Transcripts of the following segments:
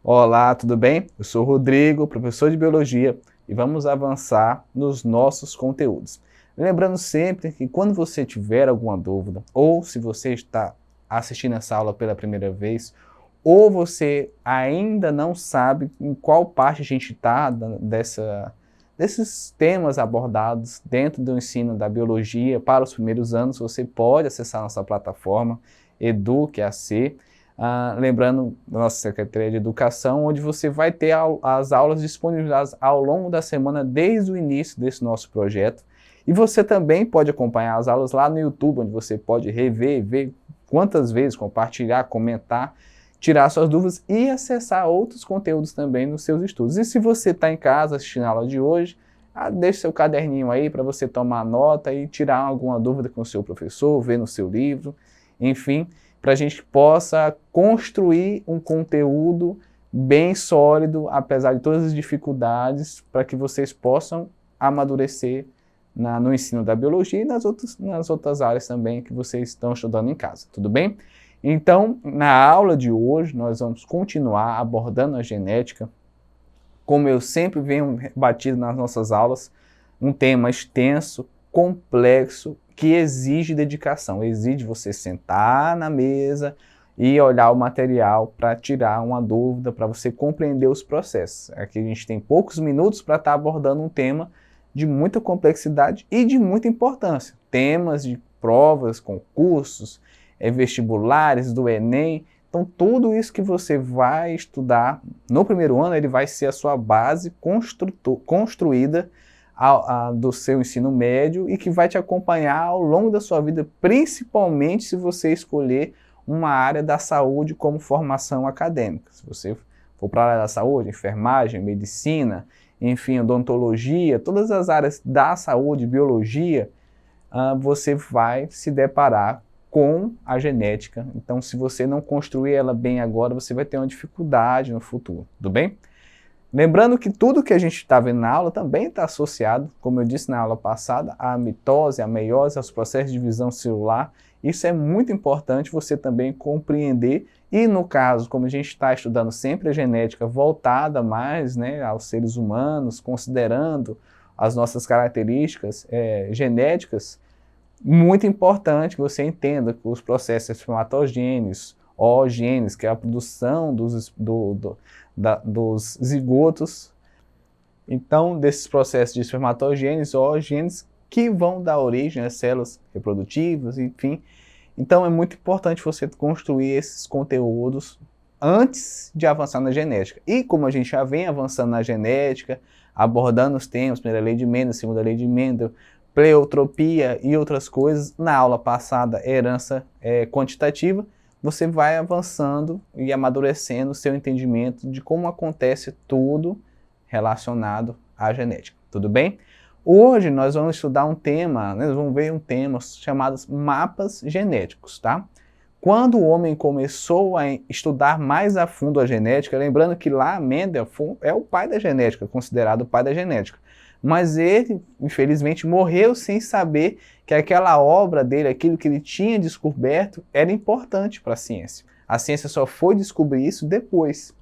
Olá, tudo bem? Eu sou o Rodrigo, professor de Biologia, e vamos avançar nos nossos conteúdos. Lembrando sempre que quando você tiver alguma dúvida, ou se você está assistindo essa aula pela primeira vez, ou você ainda não sabe em qual parte a gente está desses temas abordados dentro do ensino da biologia para os primeiros anos, você pode acessar nossa plataforma EduqueAC. Lembrando da nossa Secretaria de Educação, onde você vai ter as aulas disponibilizadas ao longo da semana, desde o início desse nosso projeto. E você também pode acompanhar as aulas lá no YouTube, onde você pode rever, ver quantas vezes, compartilhar, comentar, tirar suas dúvidas e acessar outros conteúdos também nos seus estudos. E se você está em casa assistindo a aula de hoje, deixe seu caderninho aí para você tomar nota e tirar alguma dúvida com o seu professor, ver no seu livro, enfim, para a gente possa construir um conteúdo bem sólido, apesar de todas as dificuldades, para que vocês possam amadurecer no ensino da biologia e nas outras áreas também que vocês estão estudando em casa, tudo bem? Então, na aula de hoje, nós vamos continuar abordando a genética, como eu sempre venho batido nas nossas aulas, um tema extenso, complexo, que exige dedicação, exige você sentar na mesa e olhar o material para tirar uma dúvida, para você compreender os processos. Aqui a gente tem poucos minutos para estar abordando um tema de muita complexidade e de muita importância. Temas de provas, concursos, vestibulares, do Enem. Então, tudo isso que você vai estudar no primeiro ano, ele vai ser a sua base construída do seu ensino médio e que vai te acompanhar ao longo da sua vida, principalmente se você escolher uma área da saúde como formação acadêmica. Se você for para a área da saúde, enfermagem, medicina, enfim, odontologia, todas as áreas da saúde, biologia, você vai se deparar com a genética. Então, se você não construir ela bem agora, você vai ter uma dificuldade no futuro, tudo bem? Lembrando que tudo que a gente está vendo na aula também está associado, como eu disse na aula passada, à mitose, à meiose, aos processos de divisão celular. Isso é muito importante você também compreender. E no caso, como a gente está estudando sempre a genética voltada mais, né, aos seres humanos, considerando as nossas características genéticas, muito importante que você entenda que os processos espermatogênicos, oogênesis, que é a produção dos zigotos, então desses processos de espermatogênese, oogênese, que vão dar origem às células reprodutivas, enfim. Então é muito importante você construir esses conteúdos antes de avançar na genética. E como a gente já vem avançando na genética, abordando os temas, primeira lei de Mendel, segunda lei de Mendel, pleiotropia e outras coisas, na aula passada, herança quantitativa, você vai avançando e amadurecendo o seu entendimento de como acontece tudo relacionado à genética, tudo bem? Hoje nós vamos estudar um tema, nós vamos ver um tema chamado mapas genéticos, tá? Quando o homem começou a estudar mais a fundo a genética, lembrando que lá Mendel é o pai da genética, considerado o pai da genética, mas ele, infelizmente, morreu sem saber que aquela obra dele, aquilo que ele tinha descoberto, era importante para a ciência. A ciência só foi descobrir isso depois.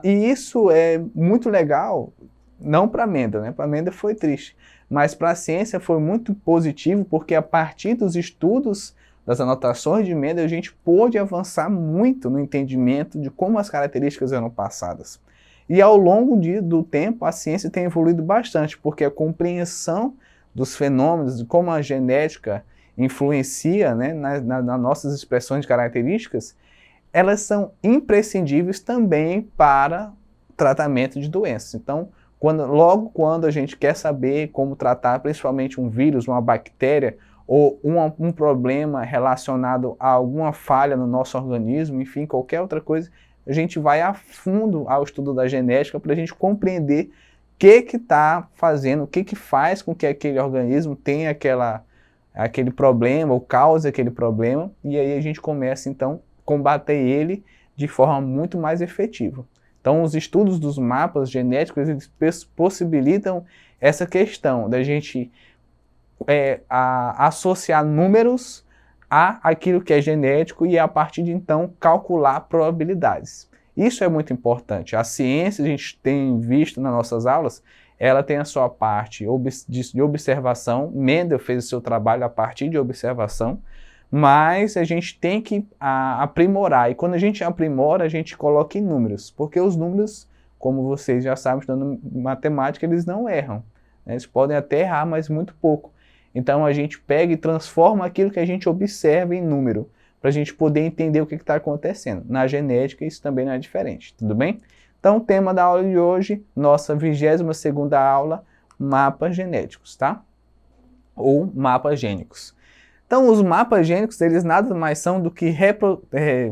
E isso é muito legal, não para Mendel, né? Para Mendel foi triste, mas para a ciência foi muito positivo, porque a partir dos estudos das anotações de Mendel, a gente pôde avançar muito no entendimento de como as características eram passadas. E ao longo do tempo, a ciência tem evoluído bastante, porque a compreensão dos fenômenos, de como a genética influencia, né, nas nossas expressões de características, elas são imprescindíveis também para tratamento de doenças. Então, logo quando a gente quer saber como tratar principalmente um vírus, uma bactéria, ou um problema relacionado a alguma falha no nosso organismo, enfim, qualquer outra coisa, a gente vai a fundo ao estudo da genética para a gente compreender o que está fazendo, o que faz com que aquele organismo tenha aquele problema ou cause aquele problema, e aí a gente começa então a combater ele de forma muito mais efetiva. Então os estudos dos mapas genéticos eles possibilitam essa questão da gente associar números aquilo que é genético e a partir de então calcular probabilidades. Isso é muito importante. A ciência, a gente tem visto nas nossas aulas, ela tem a sua parte de observação. Mendel fez o seu trabalho a partir de observação, mas a gente tem que aprimorar. E quando a gente aprimora, a gente coloca em números, porque os números, como vocês já sabem, estudando matemática, eles não erram. Eles podem até errar, mas muito pouco. Então a gente pega e transforma aquilo que a gente observa em número, para a gente poder entender o que está acontecendo. Na genética isso também não é diferente, tudo bem? Então o tema da aula de hoje, nossa 22ª aula, mapas genéticos, tá? Ou mapas gênicos. Então os mapas gênicos, eles nada mais são do que,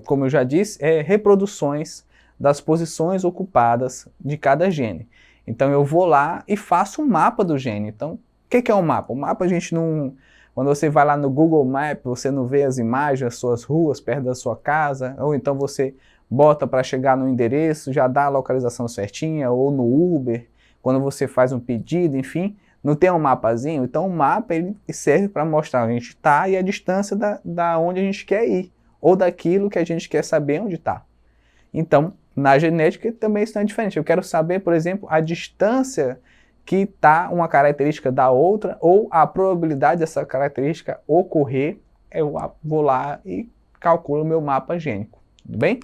como eu já disse, reproduções das posições ocupadas de cada gene. Então eu vou lá e faço um mapa do gene. Então o que é um mapa? O mapa a gente não... Quando você vai lá no Google Maps, você não vê as imagens, as suas ruas perto da sua casa, ou então você bota para chegar no endereço, já dá a localização certinha, ou no Uber, quando você faz um pedido, enfim, não tem um mapazinho? Então o mapa ele serve para mostrar onde a gente está e a distância da onde a gente quer ir, ou daquilo que a gente quer saber onde está. Então, na genética também isso não é diferente. Eu quero saber, por exemplo, a distância que está uma característica da outra, ou a probabilidade dessa característica ocorrer, eu vou lá e calculo o meu mapa gênico, tudo bem?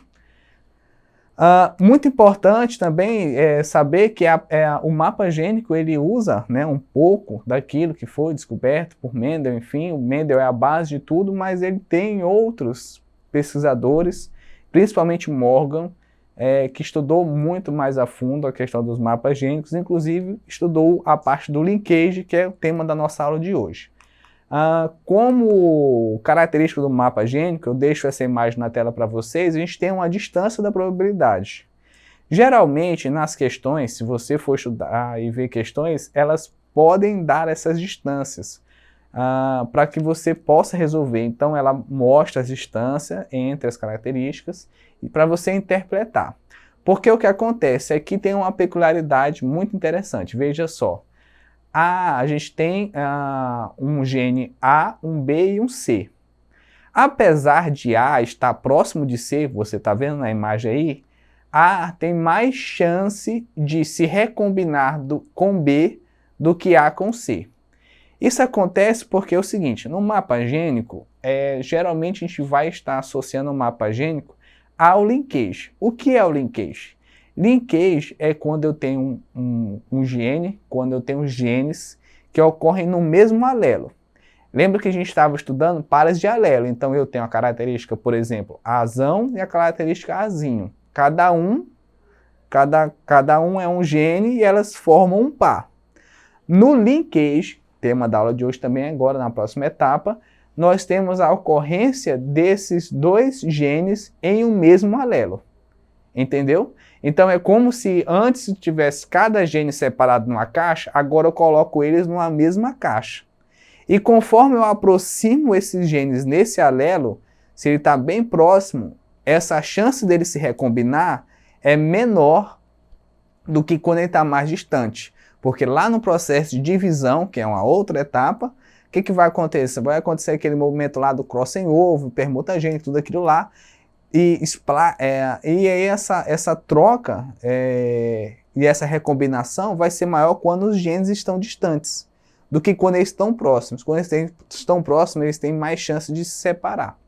Muito importante também saber que o mapa gênico ele usa, né, um pouco daquilo que foi descoberto por Mendel, enfim, o Mendel é a base de tudo, mas ele tem outros pesquisadores, principalmente Morgan, que estudou muito mais a fundo a questão dos mapas gênicos, inclusive estudou a parte do linkage, que é o tema da nossa aula de hoje. Como característica do mapa gênico, eu deixo essa imagem na tela para vocês, a gente tem uma distância da probabilidade. Geralmente, nas questões, se você for estudar e ver questões, elas podem dar essas distâncias para que você possa resolver. Então, ela mostra a distância entre as características e para você interpretar. Porque o que acontece é que tem uma peculiaridade muito interessante. Veja só. A gente tem um gene A, um B e um C. Apesar de A estar próximo de C, você está vendo na imagem aí, A tem mais chance de se recombinar com B do que A com C. Isso acontece porque é o seguinte, no mapa gênico, geralmente a gente vai estar associando o mapa gênico ao linkage. O que é o linkage? Linkage é quando eu tenho um gene, quando eu tenho genes que ocorrem no mesmo alelo. Lembra que a gente estava estudando pares de alelo, então eu tenho a característica, por exemplo, Azão e a característica Azinho. Cada um é um gene e elas formam um par. No linkage, tema da aula de hoje também agora, na próxima etapa, nós temos a ocorrência desses dois genes em um mesmo alelo. Entendeu? Então é como se antes tivesse cada gene separado numa caixa, agora eu coloco eles numa mesma caixa. E conforme eu aproximo esses genes nesse alelo, se ele está bem próximo, essa chance dele se recombinar é menor do que quando ele está mais distante. Porque lá no processo de divisão, que é uma outra etapa, o que vai acontecer? Vai acontecer aquele movimento lá do cross-over, permutagênese, tudo aquilo lá, e aí essa troca e essa recombinação vai ser maior quando os genes estão distantes do que quando eles estão próximos. Quando eles estão próximos, eles têm mais chance de se separar.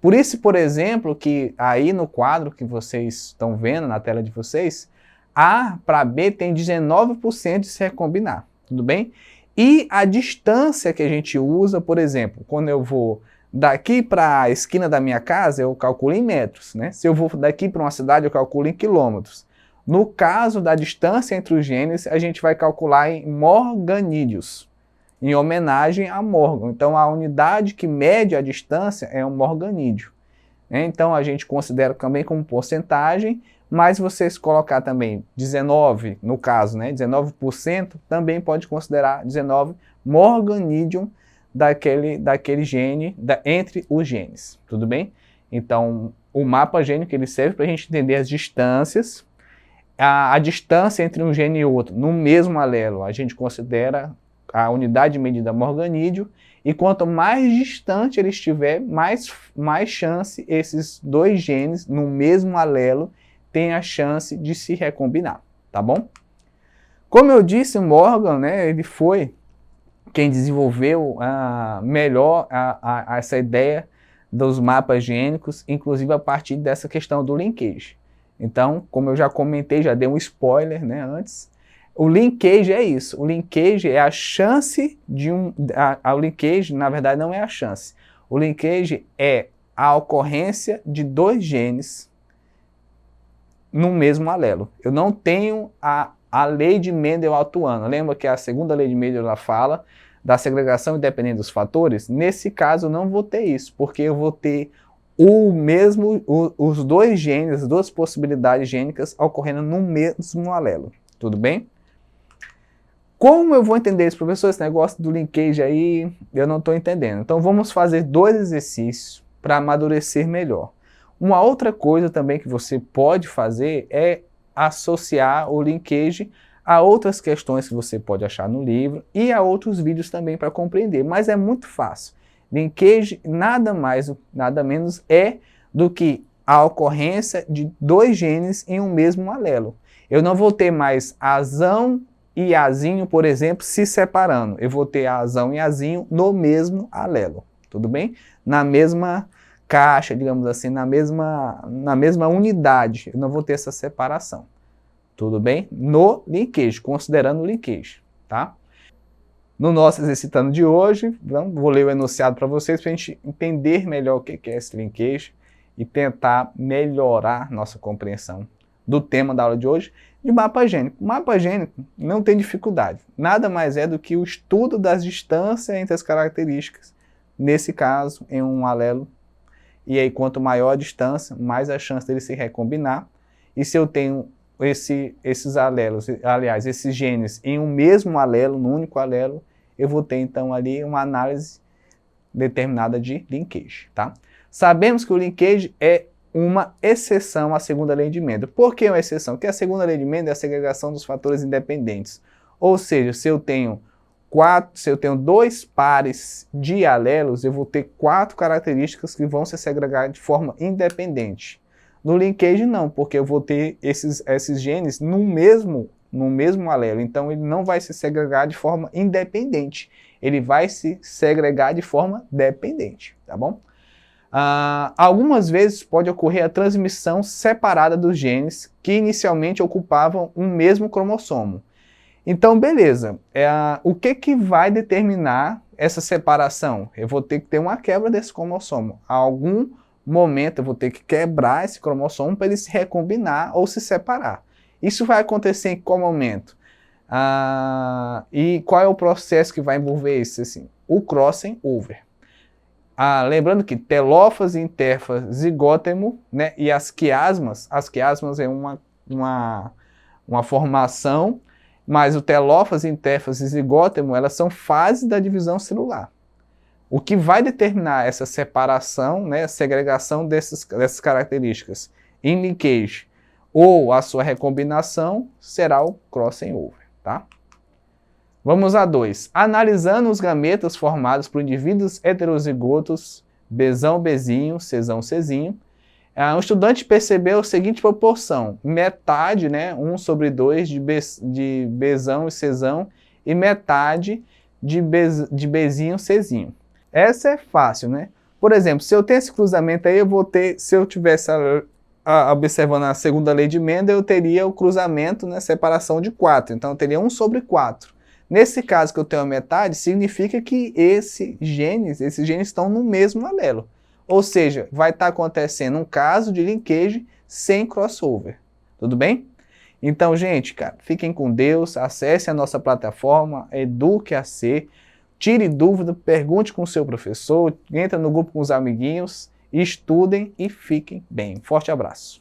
Por isso, por exemplo, que aí no quadro que vocês estão vendo na tela de vocês, A para B tem 19% de se recombinar, tudo bem? E a distância que a gente usa, por exemplo, quando eu vou daqui para a esquina da minha casa, eu calculo em metros, né? Se eu vou daqui para uma cidade, eu calculo em quilômetros. No caso da distância entre os genes, a gente vai calcular em morganídeos, em homenagem a Morgan. Então, a unidade que mede a distância é um morganídeo. Então, a gente considera também como porcentagem, mas vocês colocar também 19, no caso, né? 19%, também pode considerar 19 morganídeos daquele gene, entre os genes, tudo bem? Então, o mapa gênico ele serve para a gente entender as distâncias, a distância entre um gene e outro, no mesmo alelo, a gente considera a unidade medida morganídeo, e quanto mais distante ele estiver, mais chance esses dois genes, no mesmo alelo, tem a chance de se recombinar, tá bom? Como eu disse, o Morgan, né, ele foi quem desenvolveu melhor essa ideia dos mapas gênicos, inclusive a partir dessa questão do linkage. Então, como eu já comentei, já dei um spoiler, né, antes, o linkage é isso. O linkage é a chance de o linkage, na verdade, não é a chance. O linkage é a ocorrência de 2 genes no mesmo alelo. Eu não tenho a lei de Mendel atuando. Lembra que a segunda lei de Mendel ela fala da segregação independente dos fatores? Nesse caso, eu não vou ter isso, porque eu vou ter os 2 genes, as 2 possibilidades gênicas ocorrendo no mesmo alelo. Tudo bem? Como eu vou entender isso, professor? Esse negócio do linkage aí, eu não estou entendendo. Então, vamos fazer 2 exercícios para amadurecer melhor. Uma outra coisa também que você pode fazer é associar o linkage a outras questões que você pode achar no livro e a outros vídeos também para compreender, mas é muito fácil. Linkage nada mais, nada menos é do que a ocorrência de 2 genes em um mesmo alelo. Eu não vou ter mais azão e azinho, por exemplo, se separando. Eu vou ter azão e azinho no mesmo alelo, tudo bem? Na mesma caixa, digamos assim, na mesma unidade. Eu não vou ter essa separação. Tudo bem? No linkage, considerando o linkage, tá? No nosso exercitando de hoje, vou ler o enunciado para vocês para a gente entender melhor o que é esse linkage e tentar melhorar nossa compreensão do tema da aula de hoje, de mapa gênico. Mapa gênico não tem dificuldade. Nada mais é do que o estudo das distâncias entre as características, nesse caso, em um alelo. E aí, quanto maior a distância, mais a chance dele se recombinar. E se eu tenho esses alelos, aliás, esses genes em um mesmo alelo, no único alelo, eu vou ter então ali uma análise determinada de linkage, tá? Sabemos que o linkage é uma exceção à segunda lei de Mendel. Por que uma exceção? Porque a segunda lei de Mendel é a segregação dos fatores independentes. Ou seja, se eu tenho 2 pares de alelos, eu vou ter 4 características que vão se segregar de forma independente. No linkage não, porque eu vou ter esses genes no mesmo alelo, então ele não vai se segregar de forma independente, ele vai se segregar de forma dependente, tá bom? Algumas vezes pode ocorrer a transmissão separada dos genes que inicialmente ocupavam um mesmo cromossomo. Então, beleza, o que vai determinar essa separação? Eu vou ter que ter uma quebra desse cromossomo. A algum momento eu vou ter que quebrar esse cromossomo para ele se recombinar ou se separar. Isso vai acontecer em qual momento? E qual é o processo que vai envolver isso? Assim, o crossing over. Lembrando que telófase, intérfase, zigótemo, né, e as quiasmas é uma formação, mas o telófase, intérfase e zigótemo, elas são fases da divisão celular. O que vai determinar essa separação, né, a segregação dessas características em linkage ou a sua recombinação será o crossing over, tá? Vamos a 2. Analisando os gametas formados por indivíduos heterozigotos, Bzão, Bzinho, Czão, Czinho, o estudante percebeu a seguinte proporção: metade, né, 1/2 de Bzão e Czão e metade de Bzinho, Czinho. Essa é fácil, né? Por exemplo, se eu tenho esse cruzamento aí, eu vou ter, se eu tivesse observando a segunda lei de Mendel, eu teria o cruzamento, né, separação de 4. Então, eu teria 1/4. Nesse caso que eu tenho a metade, significa que esses genes estão no mesmo alelo. Ou seja, vai estar acontecendo um caso de linkage sem crossover. Tudo bem? Então, gente, cara, fiquem com Deus, acesse a nossa plataforma, Eduque-AC, tire dúvida, pergunte com o seu professor, entra no grupo com os amiguinhos, estudem e fiquem bem. Forte abraço.